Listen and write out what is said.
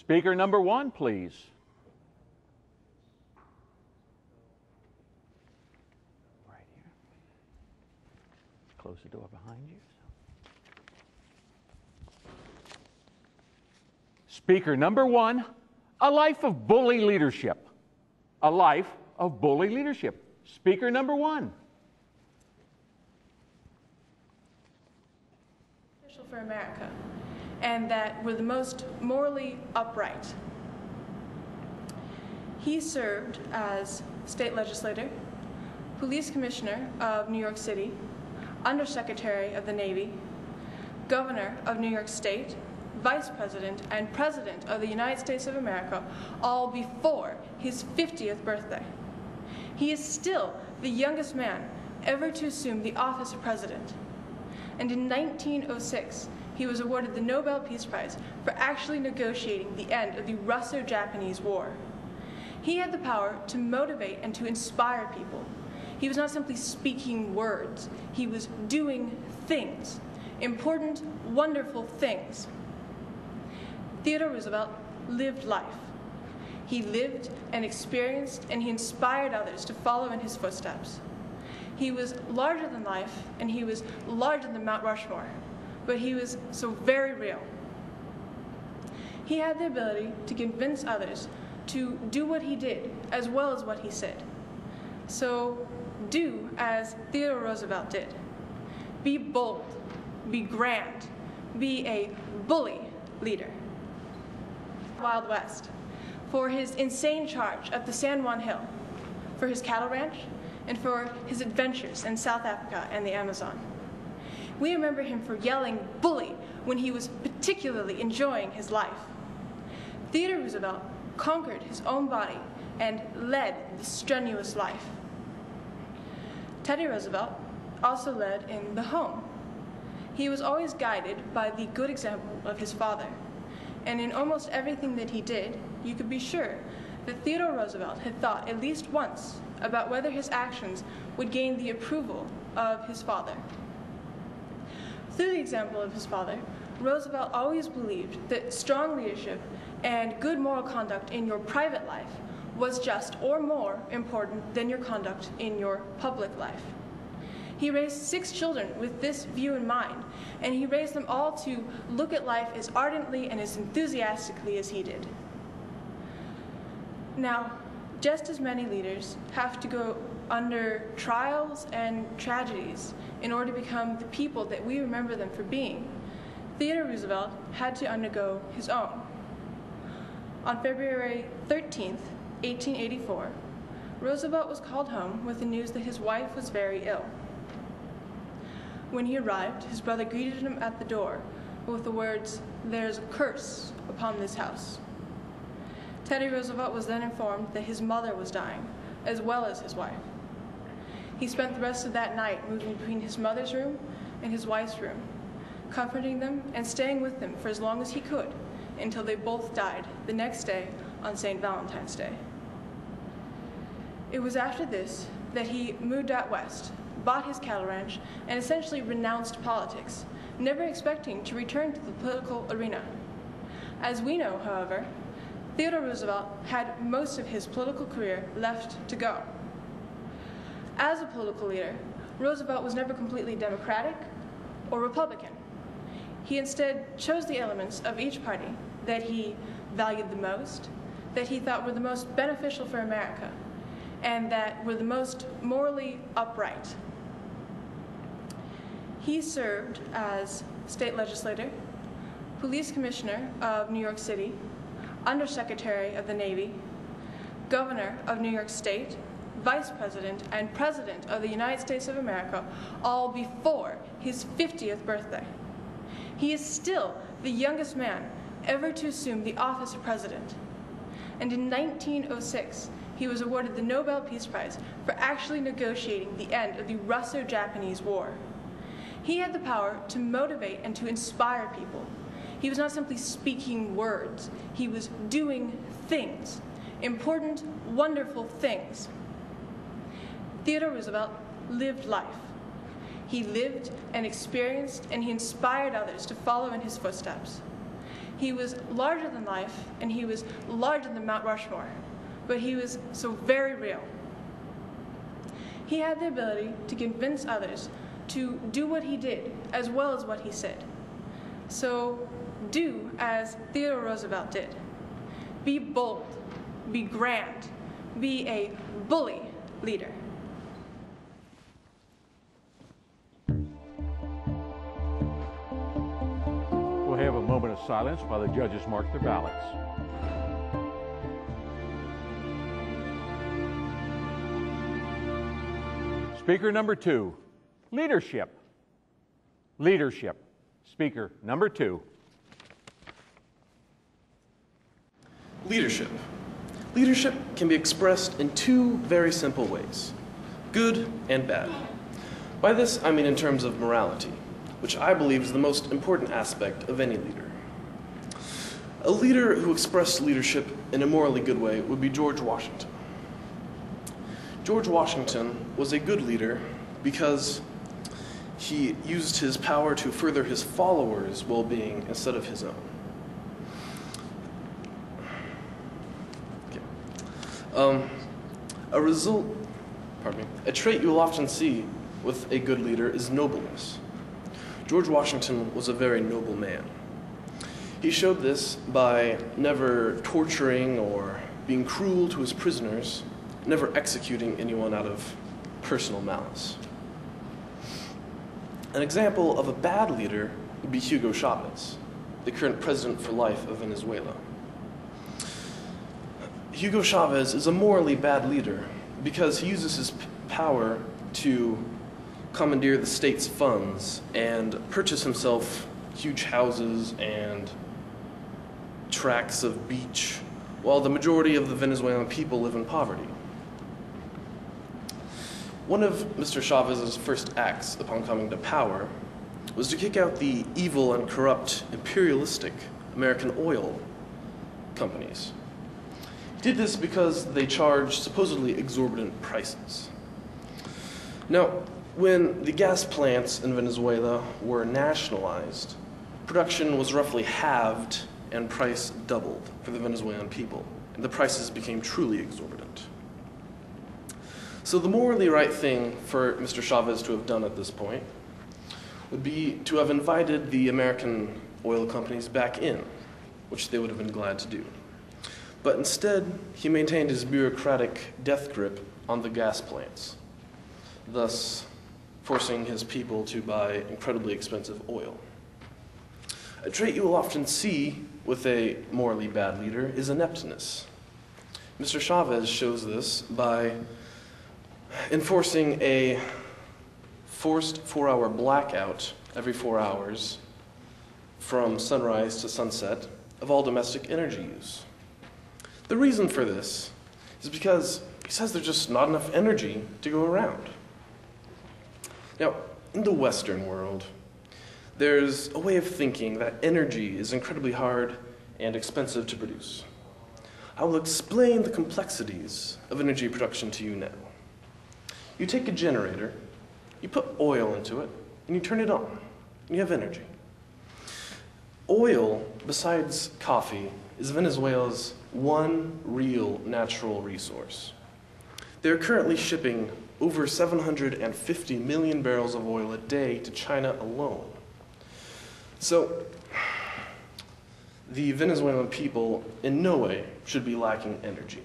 Speaker number one, please. Right here. Close the door behind you. Speaker number one, a life of bully leadership. A life of bully leadership. Speaker number one. For America, and that were the most morally upright. He served as state legislator, police commissioner of New York City, undersecretary of the Navy, governor of New York State, vice president, and president of the United States of America, all before his 50th birthday. He is still the youngest man ever to assume the office of president. And in 1906, he was awarded the Nobel Peace Prize for actually negotiating the end of the Russo-Japanese War. He had the power to motivate and to inspire people. He was not simply speaking words. He was doing things, important, wonderful things. Theodore Roosevelt lived life. He lived and experienced, and he inspired others to follow in his footsteps. He was larger than life, and he was larger than Mount Rushmore, but he was so very real. He had the ability to convince others to do what he did as well as what he said. So do as Theodore Roosevelt did. Be bold, be grand, be a bully leader. Wild West, for his insane charge up the San Juan Hill, for his cattle ranch, and for his adventures in South Africa and the Amazon. We remember him for yelling "bully" when he was particularly enjoying his life. Theodore Roosevelt conquered his own body and led the strenuous life. Teddy Roosevelt also led in the home. He was always guided by the good example of his father, and in almost everything that he did, you could be sure that Theodore Roosevelt had thought at least once about whether his actions would gain the approval of his father. Through the example of his father, Roosevelt always believed that strong leadership and good moral conduct in your private life was just or more important than your conduct in your public life. He raised 6 children with this view in mind, and he raised them all to look at life as ardently and as enthusiastically as he did. Now, just as many leaders have to go under trials and tragedies in order to become the people that we remember them for being, Theodore Roosevelt had to undergo his own. On February 13th, 1884, Roosevelt was called home with the news that his wife was very ill. When he arrived, his brother greeted him at the door with the words, "There's a curse upon this house." Teddy Roosevelt was then informed that his mother was dying, as well as his wife. He spent the rest of that night moving between his mother's room and his wife's room, comforting them and staying with them for as long as he could, until they both died the next day on St. Valentine's Day. It was after this that he moved out west, bought his cattle ranch, and essentially renounced politics, never expecting to return to the political arena. As we know, however, Theodore Roosevelt had most of his political career left to go. As a political leader, Roosevelt was never completely Democratic or Republican. He instead chose the elements of each party that he valued the most, that he thought were the most beneficial for America, and that were the most morally upright. He served as state legislator, police commissioner of New York City, undersecretary of the Navy, governor of New York State, vice president, and president of the United States of America, all before his 50th birthday. He is still the youngest man ever to assume the office of president. And in 1906, he was awarded the Nobel Peace Prize for actually negotiating the end of the Russo-Japanese War. He had the power to motivate and to inspire people. He was not simply speaking words. He was doing things, important, wonderful things. Theodore Roosevelt lived life. He lived and experienced, and he inspired others to follow in his footsteps. He was larger than life, and he was larger than Mount Rushmore, but he was so very real. He had the ability to convince others to do what he did as well as what he said. So do as Theodore Roosevelt did. Be bold, be grand, be a bully leader. We'll have a moment of silence while the judges mark their ballots. Speaker number 2, leadership. Leadership. Speaker number 2. Leadership. Leadership can be expressed in two very simple ways, good and bad. By this, I mean in terms of morality, which I believe is the most important aspect of any leader. A leader who expressed leadership in a morally good way would be George Washington. George Washington was a good leader because he used his power to further his followers' well-being instead of his own. A trait you will often see with a good leader is nobleness. George Washington was a very noble man. He showed this by never torturing or being cruel to his prisoners, never executing anyone out of personal malice. An example of a bad leader would be Hugo Chavez, the current president for life of Venezuela. Hugo Chavez is a morally bad leader because he uses his power to commandeer the state's funds and purchase himself huge houses and tracts of beach, while the majority of the Venezuelan people live in poverty. One of Mr. Chavez's first acts upon coming to power was to kick out the evil and corrupt imperialistic American oil companies. He did this because they charged supposedly exorbitant prices. Now, when the gas plants in Venezuela were nationalized, production was roughly halved and price doubled for the Venezuelan people, and the prices became truly exorbitant. So the morally right thing for Mr. Chavez to have done at this point would be to have invited the American oil companies back in, which they would have been glad to do. But instead, he maintained his bureaucratic death grip on the gas plants, thus forcing his people to buy incredibly expensive oil. A trait you will often see with a morally bad leader is ineptness. Mr. Chavez shows this by enforcing a forced 4-hour blackout every 4 hours from sunrise to sunset of all domestic energy use. The reason for this is because he says there's just not enough energy to go around. Now, in the Western world, there's a way of thinking that energy is incredibly hard and expensive to produce. I will explain the complexities of energy production to you now. You take a generator, you put oil into it, and you turn it on, and you have energy. Oil, besides coffee, is Venezuela's one real natural resource. They're currently shipping over 750 million barrels of oil a day to China alone. So, the Venezuelan people in no way should be lacking energy.